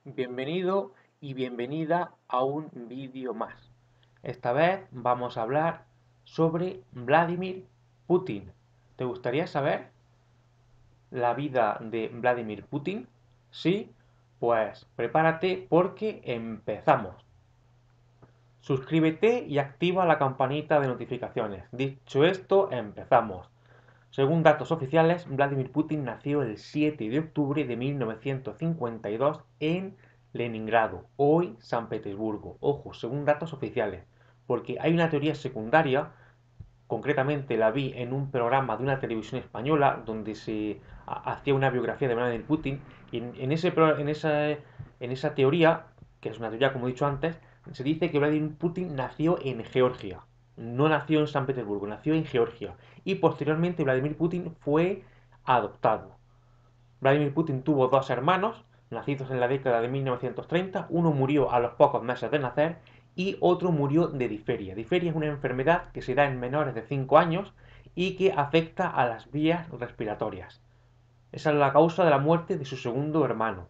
Bienvenido y bienvenida a un vídeo más. Esta vez vamos a hablar sobre Vladimir Putin. ¿Te gustaría saber la vida de Vladimir Putin? Sí, pues prepárate porque empezamos. Suscríbete y activa la campanita de notificaciones. Dicho esto, empezamos. Según datos oficiales, Vladimir Putin nació el 7 de octubre de 1952 en Leningrado, hoy San Petersburgo. Ojo, según datos oficiales, porque hay una teoría secundaria, concretamente la vi en un programa de una televisión española donde se hacía una biografía de Vladimir Putin y en esa teoría, que es una teoría como he dicho antes, se dice que Vladimir Putin nació en Georgia. No nació en San Petersburgo, nació en Georgia. Y posteriormente Vladimir Putin fue adoptado. Vladimir Putin tuvo dos hermanos, nacidos en la década de 1930. Uno murió a los pocos meses de nacer y otro murió de difteria. Difteria es una enfermedad que se da en menores de 5 años y que afecta a las vías respiratorias. Esa es la causa de la muerte de su segundo hermano.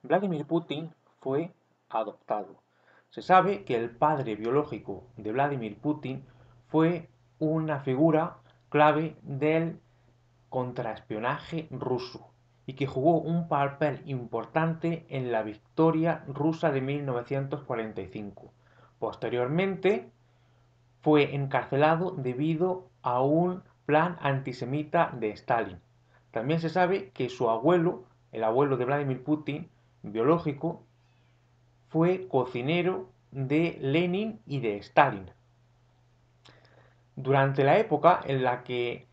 Vladimir Putin fue adoptado. Se sabe que el padre biológico de Vladimir Putin fue una figura clave del contraespionaje ruso y que jugó un papel importante en la victoria rusa de 1945. Posteriormente, fue encarcelado debido a un plan antisemita de Stalin. También se sabe que su abuelo, el abuelo de Vladimir Putin, biológico, fue cocinero de Lenin y de Stalin. Durante la época en la que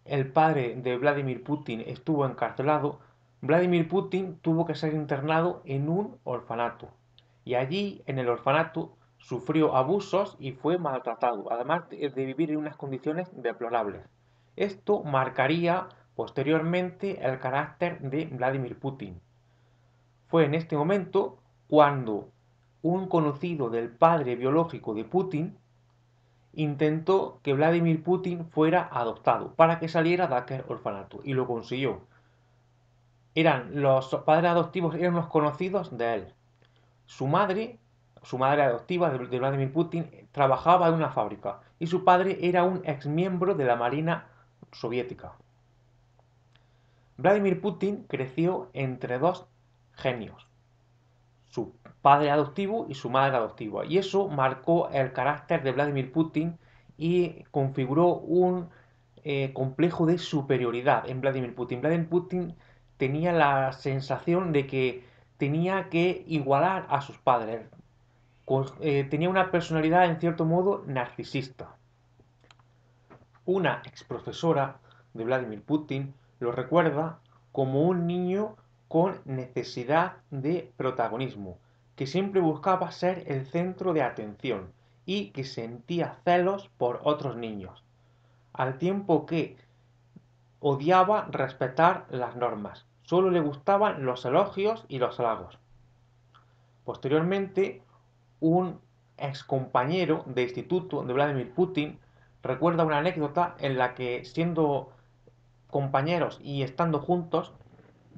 el padre de Vladimir Putin estuvo encarcelado, Vladimir Putin tuvo que ser internado en un orfanato. Y allí, en el orfanato, sufrió abusos y fue maltratado, además de vivir en unas condiciones deplorables. Esto marcaría posteriormente el carácter de Vladimir Putin. Fue en este momento cuando un conocido del padre biológico de Putin intentó que Vladimir Putin fuera adoptado para que saliera de aquel orfanato y lo consiguió. Los padres adoptivos eran los conocidos de él. Su madre, su madre adoptiva de Vladimir Putin, trabajaba en una fábrica y su padre era un exmiembro de la Marina soviética. Vladimir Putin creció entre dos genios, su padre adoptivo y su madre adoptiva. Y eso marcó el carácter de Vladimir Putin y configuró un complejo de superioridad en Vladimir Putin. Vladimir Putin tenía la sensación de que tenía que igualar a sus padres. Tenía una personalidad en cierto modo narcisista. Una exprofesora de Vladimir Putin lo recuerda como un niño con necesidad de protagonismo, que siempre buscaba ser el centro de atención y que sentía celos por otros niños, al tiempo que odiaba respetar las normas. Solo le gustaban los elogios y los halagos. Posteriormente, un excompañero de instituto de Vladimir Putin recuerda una anécdota en la que, siendo compañeros y estando juntos,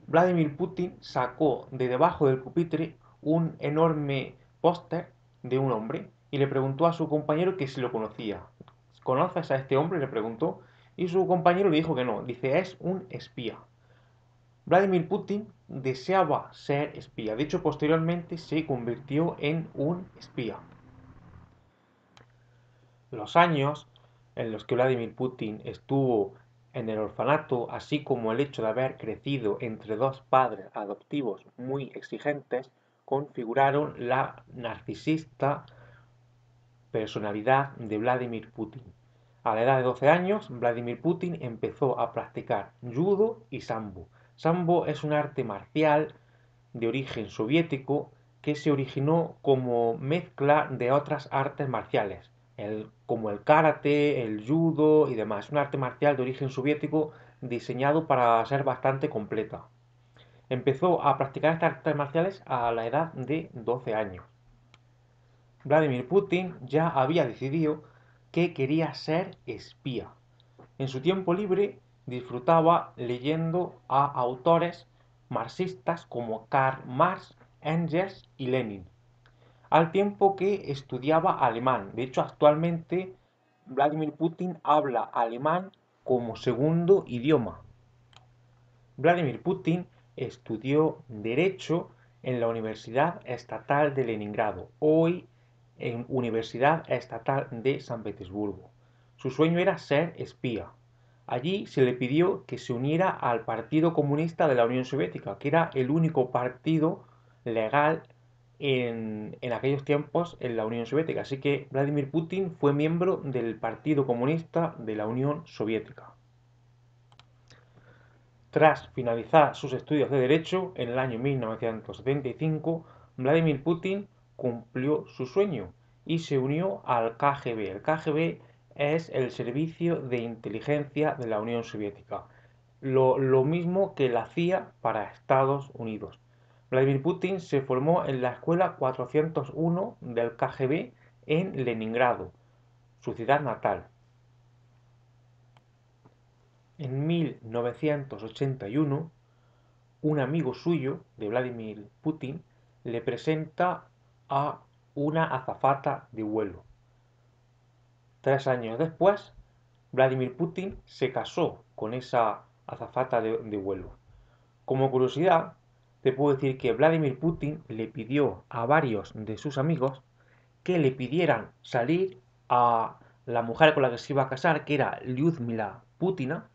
Vladimir Putin sacó de debajo del pupitre un enorme póster de un hombre y le preguntó a su compañero que si lo conocía. ¿Conoces a este hombre?, le preguntó, y su compañero le dijo que no. Dice, es un espía. Vladimir Putin deseaba ser espía. De hecho, posteriormente se convirtió en un espía. Los años en los que Vladimir Putin estuvo en el orfanato, así como el hecho de haber crecido entre dos padres adoptivos muy exigentes, configuraron la narcisista personalidad de Vladimir Putin. A la edad de 12 años, Vladimir Putin empezó a practicar judo y sambo. Sambo es un arte marcial de origen soviético que se originó como mezcla de otras artes marciales, como el karate, el judo y demás. Un arte marcial de origen soviético diseñado para ser bastante completa. Empezó a practicar estas artes marciales a la edad de 12 años. Vladimir Putin ya había decidido que quería ser espía. En su tiempo libre disfrutaba leyendo a autores marxistas como Karl Marx, Engels y Lenin, al tiempo que estudiaba alemán. De hecho, actualmente Vladimir Putin habla alemán como segundo idioma. Vladimir Putin estudió Derecho en la Universidad Estatal de Leningrado, hoy en Universidad Estatal de San Petersburgo. Su sueño era ser espía. Allí se le pidió que se uniera al Partido Comunista de la Unión Soviética, que era el único partido legal en aquellos tiempos en la Unión Soviética. Así que Vladimir Putin fue miembro del Partido Comunista de la Unión Soviética. Tras finalizar sus estudios de Derecho en el año 1975, Vladimir Putin cumplió su sueño y se unió al KGB. El KGB es el Servicio de Inteligencia de la Unión Soviética, lo mismo que la CIA para Estados Unidos. Vladimir Putin se formó en la Escuela 401 del KGB en Leningrado, su ciudad natal. En 1981, un amigo suyo de Vladimir Putin le presenta a una azafata de vuelo. 3 años después, Vladimir Putin se casó con esa azafata de vuelo. Como curiosidad, te puedo decir que Vladimir Putin le pidió a varios de sus amigos que le pidieran salir a la mujer con la que se iba a casar, que era Lyudmila Putina,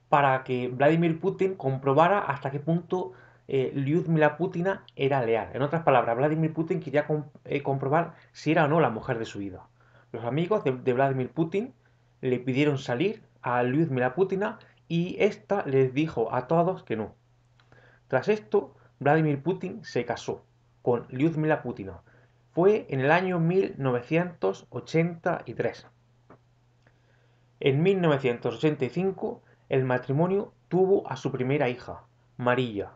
para que Vladimir Putin comprobara hasta qué punto Lyudmila Putina era leal. En otras palabras, Vladimir Putin quería comprobar si era o no la mujer de su vida. Los amigos de Vladimir Putin le pidieron salir a Lyudmila Putina y ésta les dijo a todos que no. Tras esto, Vladimir Putin se casó con Lyudmila Putina. Fue en el año 1983. En 1985, el matrimonio tuvo a su primera hija, María,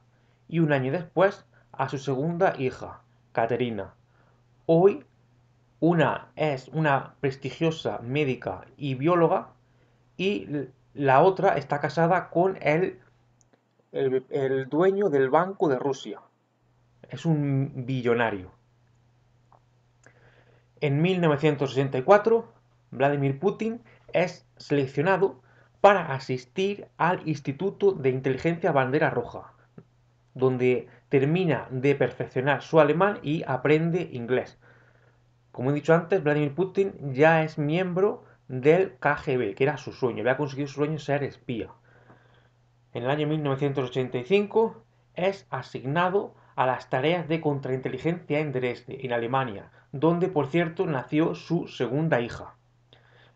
y un año después a su segunda hija, Caterina. Hoy, una es una prestigiosa médica y bióloga y la otra está casada con el dueño del Banco de Rusia. Es un billonario. En 1964, Vladimir Putin es seleccionado para asistir al Instituto de Inteligencia Bandera Roja, donde termina de perfeccionar su alemán y aprende inglés. Como he dicho antes, Vladimir Putin ya es miembro del KGB, que era su sueño, había conseguido su sueño ser espía. En el año 1985 es asignado a las tareas de contrainteligencia en Dresde, en Alemania, donde por cierto nació su segunda hija.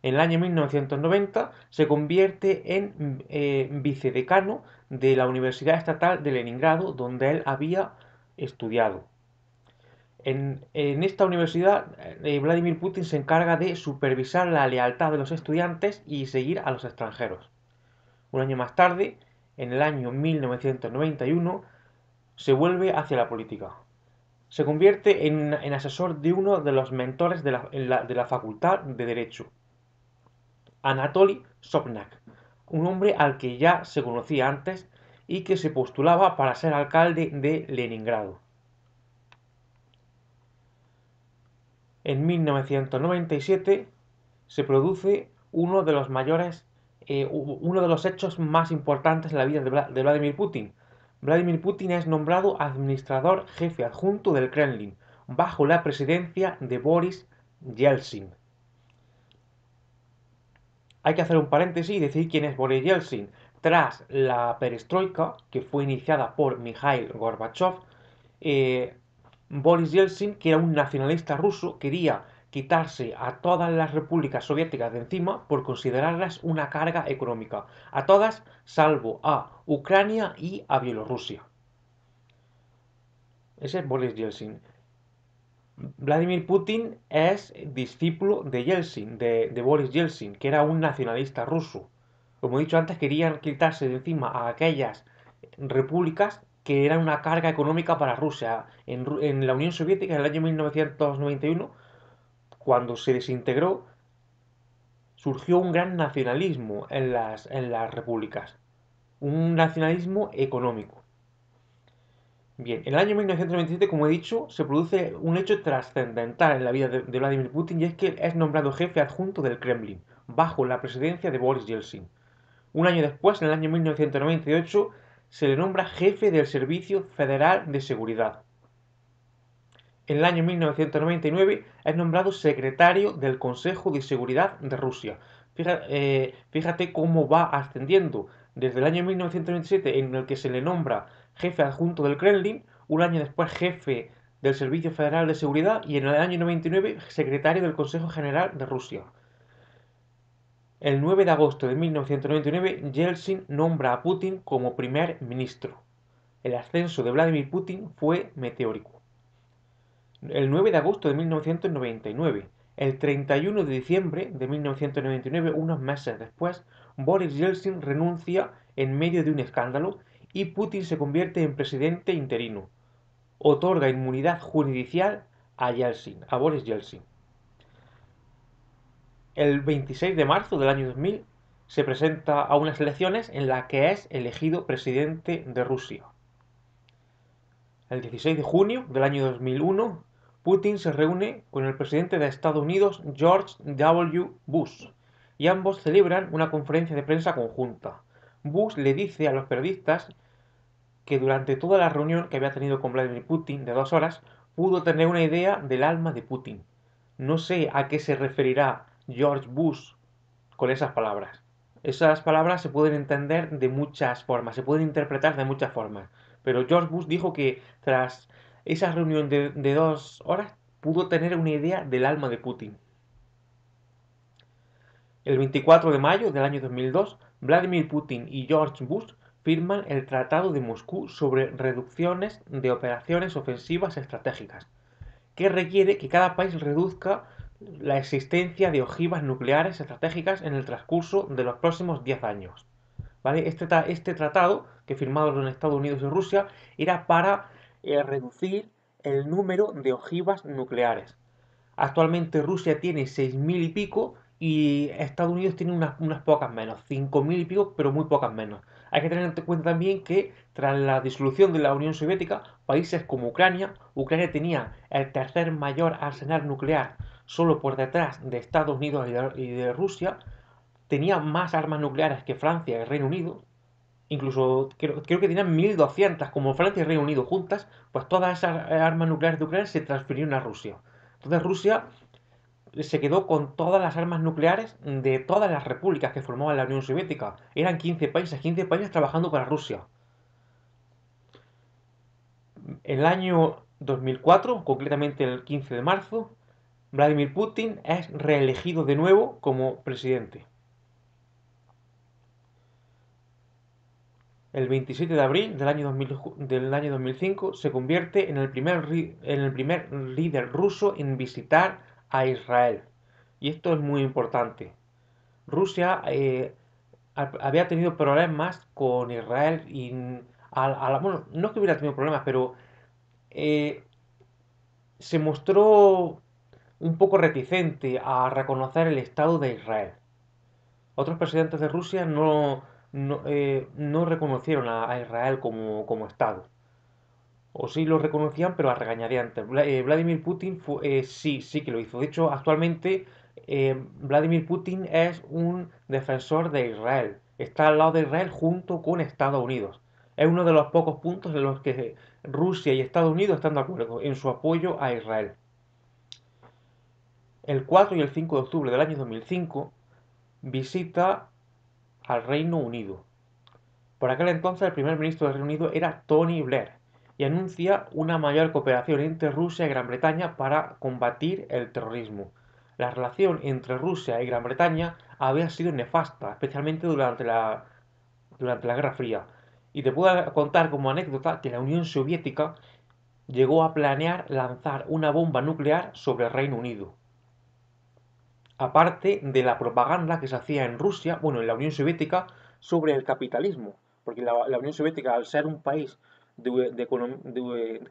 En el año 1990 se convierte en vicedecano de la Universidad Estatal de Leningrado, donde él había estudiado. En esta universidad, Vladimir Putin se encarga de supervisar la lealtad de los estudiantes y seguir a los extranjeros. Un año más tarde, en el año 1991, se vuelve hacia la política. Se convierte en asesor de uno de los mentores de la Facultad de Derecho, Anatoly Sobchak, un hombre al que ya se conocía antes y que se postulaba para ser alcalde de Leningrado. En 1997 se produce uno de los hechos más importantes en la vida de Vladimir Putin. Vladimir Putin es nombrado administrador jefe adjunto del Kremlin, bajo la presidencia de Boris Yeltsin. Hay que hacer un paréntesis y decir quién es Boris Yeltsin. Tras la perestroika, que fue iniciada por Mikhail Gorbachev, Boris Yeltsin, que era un nacionalista ruso, quería quitarse a todas las repúblicas soviéticas de encima por considerarlas una carga económica. A todas, salvo a Ucrania y a Bielorrusia. Ese es Boris Yeltsin. Vladimir Putin es discípulo de Yeltsin, de Boris Yeltsin, que era un nacionalista ruso. Como he dicho antes, querían quitarse de encima a aquellas repúblicas que eran una carga económica para Rusia. En la Unión Soviética, en el año 1991, cuando se desintegró, surgió un gran nacionalismo en las repúblicas, un nacionalismo económico. Bien, en el año 1997, como he dicho, se produce un hecho trascendental en la vida de Vladimir Putin y es que es nombrado jefe adjunto del Kremlin, bajo la presidencia de Boris Yeltsin. Un año después, en el año 1998, se le nombra jefe del Servicio Federal de Seguridad. En el año 1999 es nombrado secretario del Consejo de Seguridad de Rusia. Fíjate cómo va ascendiendo desde el año 1997, en el que se le nombra jefe adjunto del Kremlin, un año después jefe del Servicio Federal de Seguridad y en el año 99 secretario del Consejo General de Rusia. El 9 de agosto de 1999, Yeltsin nombra a Putin como primer ministro. El ascenso de Vladimir Putin fue meteórico. El 9 de agosto de 1999, el 31 de diciembre de 1999, unos meses después, Boris Yeltsin renuncia en medio de un escándalo y Putin se convierte en presidente interino. Otorga inmunidad jurisdiccional a Boris Yeltsin. El 26 de marzo del año 2000 se presenta a unas elecciones en las que es elegido presidente de Rusia. El 16 de junio del año 2001, Putin se reúne con el presidente de Estados Unidos, George W. Bush, y ambos celebran una conferencia de prensa conjunta. Bush le dice a los periodistas que durante toda la reunión que había tenido con Vladimir Putin de 2 horas, pudo tener una idea del alma de Putin. No sé a qué se referirá George Bush con esas palabras. Esas palabras se pueden entender de muchas formas, se pueden interpretar de muchas formas. Pero George Bush dijo que tras esa reunión de 2 horas pudo tener una idea del alma de Putin. El 24 de mayo del año 2002, Vladimir Putin y George Bush firman el Tratado de Moscú sobre reducciones de operaciones ofensivas estratégicas, que requiere que cada país reduzca la existencia de ojivas nucleares estratégicas en el transcurso de los próximos 10 años. ¿Vale? Este tratado, que firmaron en Estados Unidos y Rusia, era para reducir el número de ojivas nucleares. Actualmente Rusia tiene 6.000 y pico y Estados Unidos tiene unas pocas menos, 5.000 y pico, pero muy pocas menos. Hay que tener en cuenta también que tras la disolución de la Unión Soviética, países como Ucrania tenía el tercer mayor arsenal nuclear solo por detrás de Estados Unidos y de Rusia, tenía más armas nucleares que Francia y Reino Unido, incluso creo que tenían 1.200 como Francia y Reino Unido juntas, pues todas esas armas nucleares de Ucrania se transfirieron a Rusia. Entonces Rusia se quedó con todas las armas nucleares de todas las repúblicas que formaban la Unión Soviética. Eran 15 países trabajando para Rusia. En el año 2004, concretamente el 15 de marzo, Vladimir Putin es reelegido de nuevo como presidente. El 27 de abril del año 2005 se convierte en el primer líder ruso en visitar a Israel. Y esto es muy importante. Rusia había tenido problemas con Israel y bueno, no es que hubiera tenido problemas, pero eh, se mostró un poco reticente a reconocer el Estado de Israel. Otros presidentes de Rusia no reconocieron a Israel como Estado. O sí lo reconocían, pero a regañadientes. Vladimir Putin sí que lo hizo. De hecho, actualmente Vladimir Putin es un defensor de Israel. Está al lado de Israel junto con Estados Unidos. Es uno de los pocos puntos en los que Rusia y Estados Unidos están de acuerdo en su apoyo a Israel. El 4 y el 5 de octubre del año 2005 visita al Reino Unido. Por aquel entonces el primer ministro del Reino Unido era Tony Blair y anuncia una mayor cooperación entre Rusia y Gran Bretaña para combatir el terrorismo. La relación entre Rusia y Gran Bretaña había sido nefasta, especialmente durante la Guerra Fría. Y te puedo contar como anécdota que la Unión Soviética llegó a planear lanzar una bomba nuclear sobre el Reino Unido. Aparte de la propaganda que se hacía en Rusia, bueno, en la Unión Soviética, sobre el capitalismo, porque la Unión Soviética, al ser un país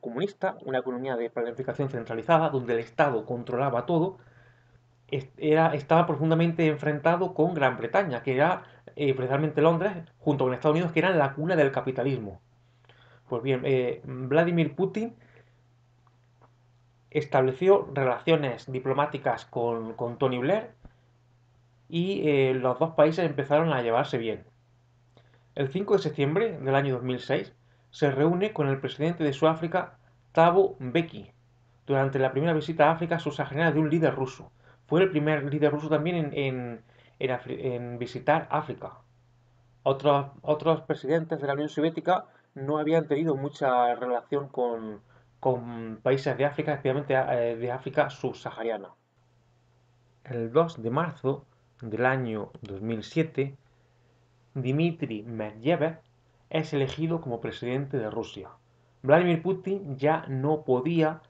comunista, una economía de planificación centralizada, donde el Estado controlaba todo, estaba profundamente enfrentado con Gran Bretaña, que era precisamente Londres, junto con Estados Unidos, que eran la cuna del capitalismo. Pues bien, Vladimir Putin estableció relaciones diplomáticas con Tony Blair y los dos países empezaron a llevarse bien. El 5 de septiembre del año 2006 se reúne con el presidente de Sudáfrica, Thabo Mbeki, durante la primera visita a África subsahariana de un líder ruso. Fue el primer líder ruso también en visitar África. Otros presidentes de la Unión Soviética no habían tenido mucha relación con países de África, especialmente de África subsahariana. El 2 de marzo del año 2007, Dmitry Medvedev es elegido como presidente de Rusia. Vladimir Putin ya no podía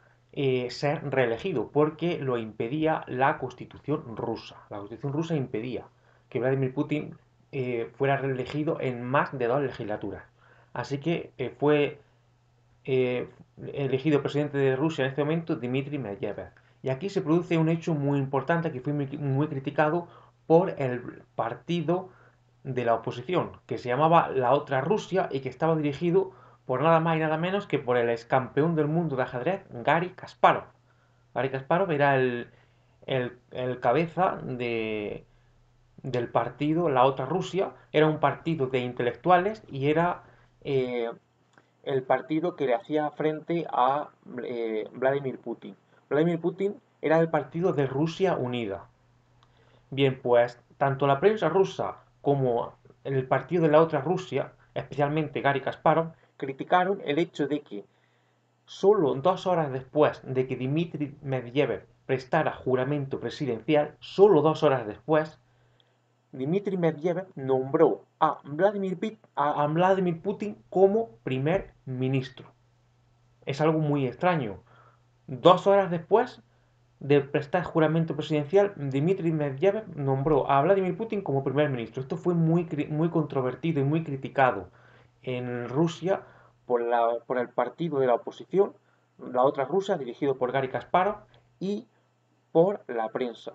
ser reelegido porque lo impedía la Constitución rusa. La Constitución rusa impedía que Vladimir Putin fuera reelegido en más de 2 legislaturas. Así que fue eh, elegido presidente de Rusia en este momento Dmitry Medvedev. Y aquí se produce un hecho muy importante que fue muy criticado por el partido de la oposición, que se llamaba La Otra Rusia y que estaba dirigido por nada más y nada menos que por el ex campeón del mundo de ajedrez, Garry Kasparov. Garry Kasparov era el cabeza del partido La Otra Rusia, era un partido de intelectuales y era eh, el partido que le hacía frente a Vladimir Putin. Vladimir Putin era el partido de Rusia Unida. Bien, pues tanto la prensa rusa como el partido de la otra Rusia, especialmente Garry Kasparov, criticaron el hecho de que solo 2 horas después de que Dmitry Medvedev prestara juramento presidencial, solo 2 horas después, Dmitry Medvedev nombró a Vladimir Putin como primer ministro. Es algo muy extraño. 2 horas después de prestar juramento presidencial, Dmitry Medvedev nombró a Vladimir Putin como primer ministro. Esto fue muy controvertido y muy criticado en Rusia por el partido de la oposición, la otra Rusia, dirigido por Garry Kasparov, y por la prensa.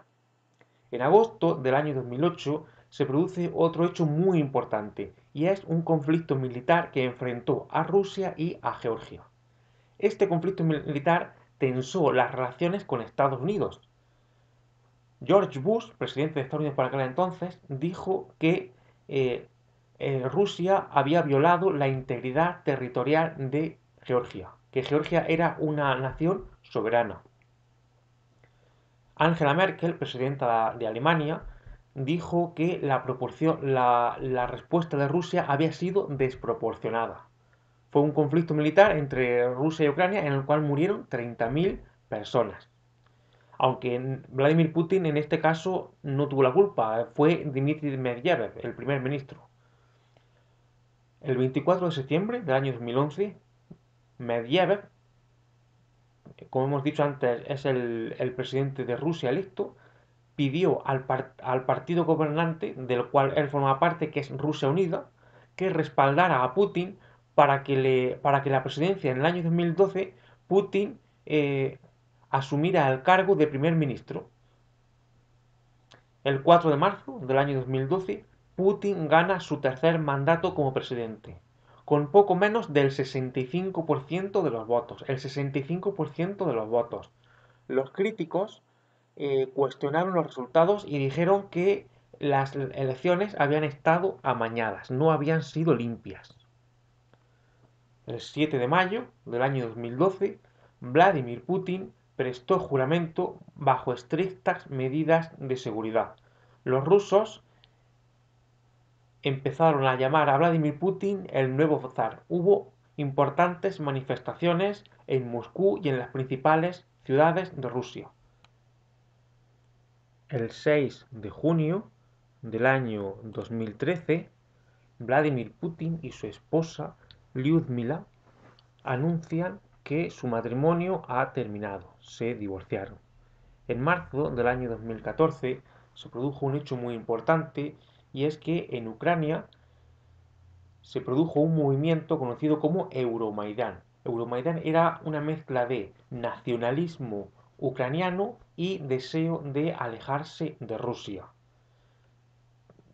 En agosto del año 2008 se produce otro hecho muy importante, y es un conflicto militar que enfrentó a Rusia y a Georgia. Este conflicto militar tensó las relaciones con Estados Unidos. George Bush, presidente de Estados Unidos por aquel entonces, dijo que eh, Rusia había violado la integridad territorial de Georgia, que Georgia era una nación soberana. Angela Merkel, presidenta de Alemania, dijo que la respuesta de Rusia había sido desproporcionada. Fue un conflicto militar entre Rusia y Ucrania en el cual murieron 30.000 personas. Aunque Vladimir Putin en este caso no tuvo la culpa, fue Dmitry Medvedev, el primer ministro. El 24 de septiembre del año 2011, Medvedev, como hemos dicho antes, es el presidente de Rusia electo, pidió al partido gobernante, del cual él forma parte, que es Rusia Unida, que respaldara a Putin para que la presidencia en el año 2012 Putin asumiera el cargo de primer ministro. El 4 de marzo del año 2012, Putin gana su tercer mandato como presidente, con poco menos del 65% de los votos. El 65% de los votos. Los críticos cuestionaron los resultados y dijeron que las elecciones habían estado amañadas, no habían sido limpias. El 7 de mayo del año 2012, Vladimir Putin prestó juramento bajo estrictas medidas de seguridad. Los rusos empezaron a llamar a Vladimir Putin el nuevo zar. Hubo importantes manifestaciones en Moscú y en las principales ciudades de Rusia. El 6 de junio del año 2013, Vladimir Putin y su esposa Lyudmila anuncian que su matrimonio ha terminado, se divorciaron. En marzo del año 2014 se produjo un hecho muy importante y es que en Ucrania se produjo un movimiento conocido como Euromaidán. Euromaidán era una mezcla de nacionalismo ucraniano y deseo de alejarse de Rusia.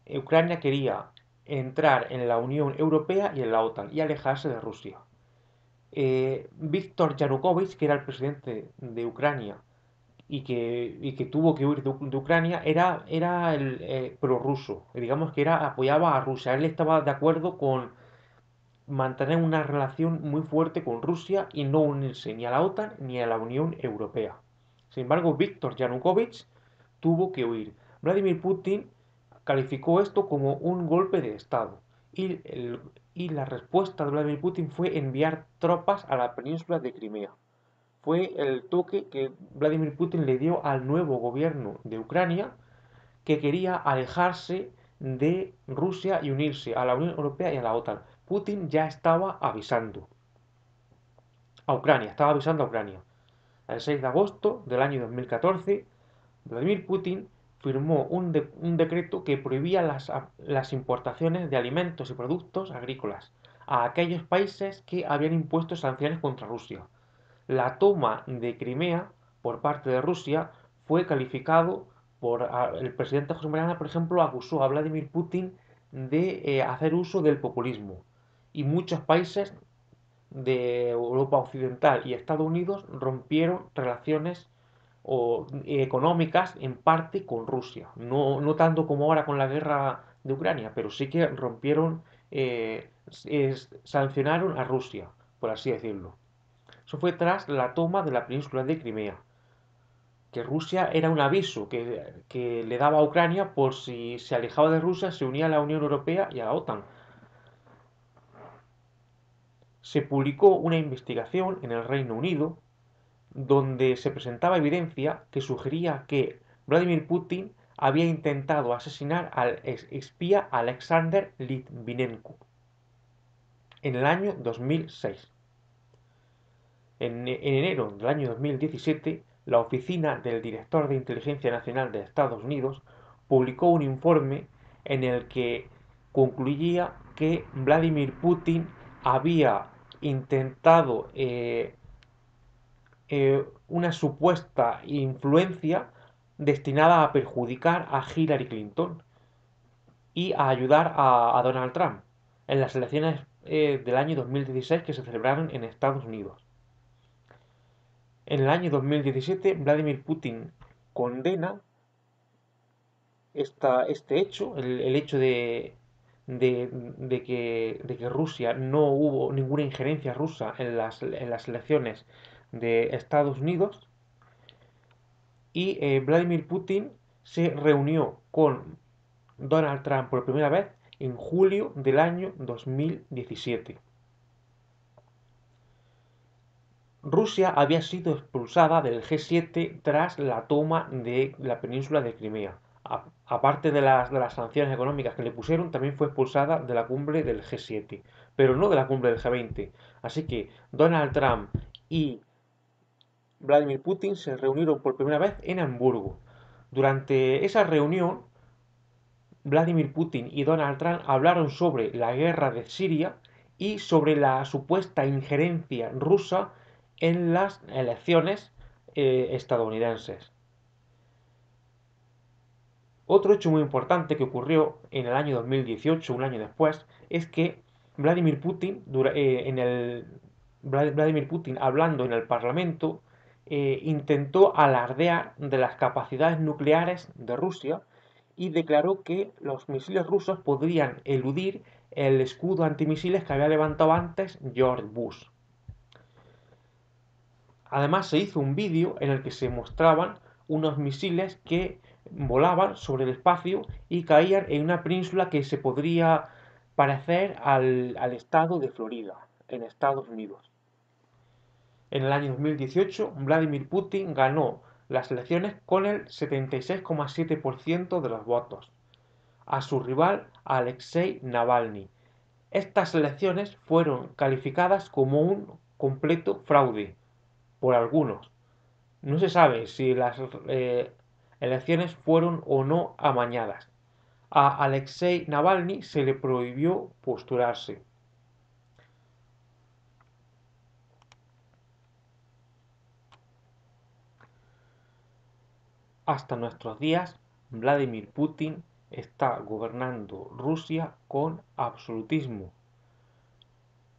Ucrania quería entrar en la Unión Europea y en la OTAN y alejarse de Rusia. Víctor Yanukovych, que era el presidente de Ucrania y que tuvo que huir de Ucrania, era el prorruso, digamos que apoyaba a Rusia. Él estaba de acuerdo con mantener una relación muy fuerte con Rusia y no unirse ni a la OTAN ni a la Unión Europea. Sin embargo, Víctor Yanukovych tuvo que huir. Vladimir Putin calificó esto como un golpe de Estado y la respuesta de Vladimir Putin fue enviar tropas a la península de Crimea. Fue el toque que Vladimir Putin le dio al nuevo gobierno de Ucrania, que quería alejarse de Rusia y unirse a la Unión Europea y a la OTAN. Putin ya estaba avisando a Ucrania, El 6 de agosto del año 2014, Vladimir Putin firmó un decreto que prohibía las importaciones de alimentos y productos agrícolas a aquellos países que habían impuesto sanciones contra Rusia. La toma de Crimea por parte de Rusia fue calificado el presidente José María, por ejemplo, acusó a Vladimir Putin de hacer uso del populismo. Y muchos países de Europa Occidental y Estados Unidos rompieron relaciones económicas en parte con Rusia. No tanto como ahora con la guerra de Ucrania, pero sí que rompieron, sancionaron a Rusia, por así decirlo. Eso fue tras la toma de la península de Crimea, que Rusia era un aviso que le daba a Ucrania por si se alejaba de Rusia, se unía a la Unión Europea y a la OTAN. Se publicó una investigación en el Reino Unido donde se presentaba evidencia que sugería que Vladimir Putin había intentado asesinar al espía Alexander Litvinenko en el año 2006. En enero del año 2017, la Oficina del Director de Inteligencia Nacional de Estados Unidos publicó un informe en el que concluía que Vladimir Putin había intentado una supuesta influencia destinada a perjudicar a Hillary Clinton y a ayudar a Donald Trump en las elecciones del año 2016 que se celebraron en Estados Unidos. En el año 2017, Vladimir Putin condena este hecho, el hecho de que Rusia no hubo ninguna injerencia rusa en las elecciones de Estados Unidos, y Vladimir Putin se reunió con Donald Trump por primera vez en julio del año 2017. Rusia había sido expulsada del G7 tras la toma de la península de Crimea. Aparte de las sanciones económicas que le pusieron, también fue expulsada de la cumbre del G7, pero no de la cumbre del G20. Así que Donald Trump y Vladimir Putin se reunieron por primera vez en Hamburgo. Durante esa reunión, Vladimir Putin y Donald Trump hablaron sobre la guerra de Siria y sobre la supuesta injerencia rusa en las elecciones estadounidenses. Otro hecho muy importante que ocurrió en el año 2018, un año después, es que Vladimir Putin, Vladimir Putin hablando en el Parlamento, intentó alardear de las capacidades nucleares de Rusia y declaró que los misiles rusos podrían eludir el escudo antimisiles que había levantado antes George Bush. Además, se hizo un vídeo en el que se mostraban unos misiles que volaban sobre el espacio y caían en una península que se podría parecer al estado de Florida, en Estados Unidos. En el año 2018, Vladimir Putin ganó las elecciones con el 76,7% de los votos, a su rival Alexei Navalny. Estas elecciones fueron calificadas como un completo fraude por algunos. No se sabe si las elecciones fueron o no amañadas. A Alexei Navalny se le prohibió postularse. Hasta nuestros días, Vladimir Putin está gobernando Rusia con absolutismo.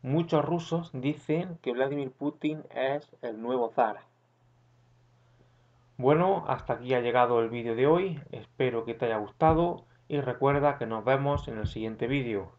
Muchos rusos dicen que Vladimir Putin es el nuevo zar. Bueno, hasta aquí ha llegado el vídeo de hoy, espero que te haya gustado y recuerda que nos vemos en el siguiente vídeo.